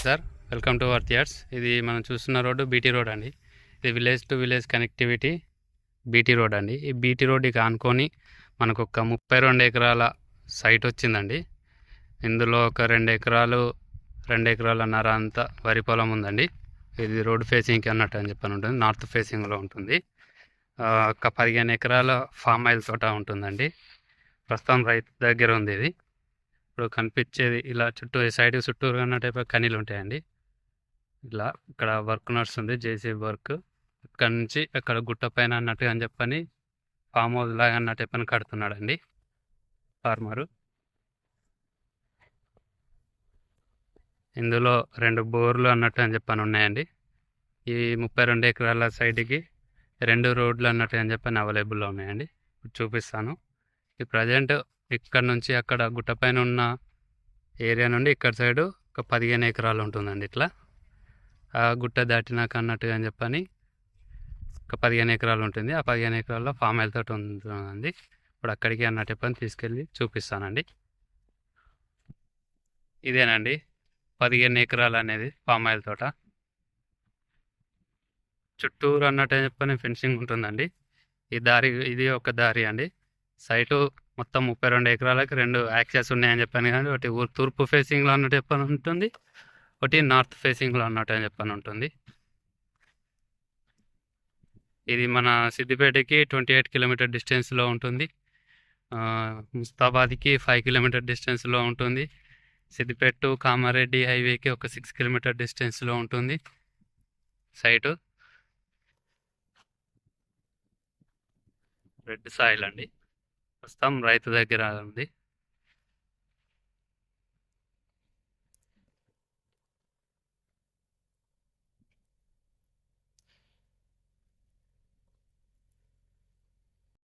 Sir, welcome to worth yards. ఇది మనం చూస్తున్న రోడ్డు బీటీ రోడ్ అండి. ఇది village to village connectivity BT road అండి. ఈ బీటీ రోడ్డుకి ఆనుకొని మనకు ఒక 32 ఎకరాల సైట్ వచ్చిందండి. ఇందులో ఒక 2 ఎకరాలు 2 ఎకరాలన్నర అంతా వరి పొలం ఉందండి. ఇది రోడ్ ఫేసింగ్కి అన్నట్టు అని చెప్పని ఉంటుంది, నార్త్ ఫేసింగ్లో ఉంటుంది. ఒక 15 ఎకరాల ఫామ్ ఆయిల్ తోట ఉంటుందండి. ప్రస్తుతం రైతు దగ్గర ఉంది ఇది. ఇప్పుడు కనిపించేది ఇలా చుట్టూ ఈ సైడ్ చుట్టూరు అన్న టైప్ కనీలు ఉంటాయండి. ఇలా ఇక్కడ వర్క్ నడుస్తుంది, జేసీబీ వర్క్. ఇక్కడ నుంచి అక్కడ గుట్ట పైన అన్నట్టుగా అని చెప్పని ఫామ్ హౌస్ లాగా అన్నట్టు చెప్పని కడుతున్నాడండి ఫార్మరు. ఇందులో 2 బోర్లు అన్నట్టు అని చెప్పని ఉన్నాయండి. ఈ 32 ఎకరాల సైడ్కి 2 రోడ్లు అన్నట్టు అని చెప్పని అవైలబుల్లో ఉన్నాయండి. చూపిస్తాను. ఈ ప్రజెంట్ ఇక్కడ నుంచి అక్కడ గుట్ట పైన ఉన్న ఏరియా నుండి ఇక్కడ సైడు ఒక 15 ఎకరాలు ఉంటుందండి. ఇట్లా ఆ గుట్ట దాటినాక అన్నట్టుగా అని చెప్పని ఒక 15 ఎకరాలు ఉంటుంది. ఆ 15 ఎకరాల్లో ఫామ్ ఆయిల్ తోట ఉంటుందండి. ఇప్పుడు అక్కడికి అన్నట్టు చెప్పని తీసుకెళ్ళి చూపిస్తానండి. ఇదేనండి 15 ఎకరాలు అనేది ఫామ్ ఆయిల్ తోట. చుట్టూరు అన్నట్టు చెప్పని ఫెన్సింగ్ ఉంటుందండి. ఈ దారి, ఇది ఒక దారి అండి. సైటు మొత్తం 32 ఎకరాలకి 2 యాక్సెస్ ఉన్నాయని చెప్పాను కానీ, ఒకటి తూర్పు ఫేసింగ్లో అన్నట్టు చెప్పని ఉంటుంది, ఒకటి నార్త్ ఫేసింగ్లో అన్నట్టు అని చెప్పని ఉంటుంది. ఇది మన సిద్దిపేటకి 28 కిలోమీటర్ డిస్టెన్స్లో ఉంటుంది. ముస్తాబాద్కి 5 కిలోమీటర్ డిస్టెన్స్లో ఉంటుంది. సిద్దిపేట టు కామారెడ్డి హైవేకి ఒక 6 కిలోమీటర్ డిస్టెన్స్లో ఉంటుంది సైటు. రెడ్ సాయిల్ అండి. ప్రస్తుతం రైతు దగ్గర ఉంది.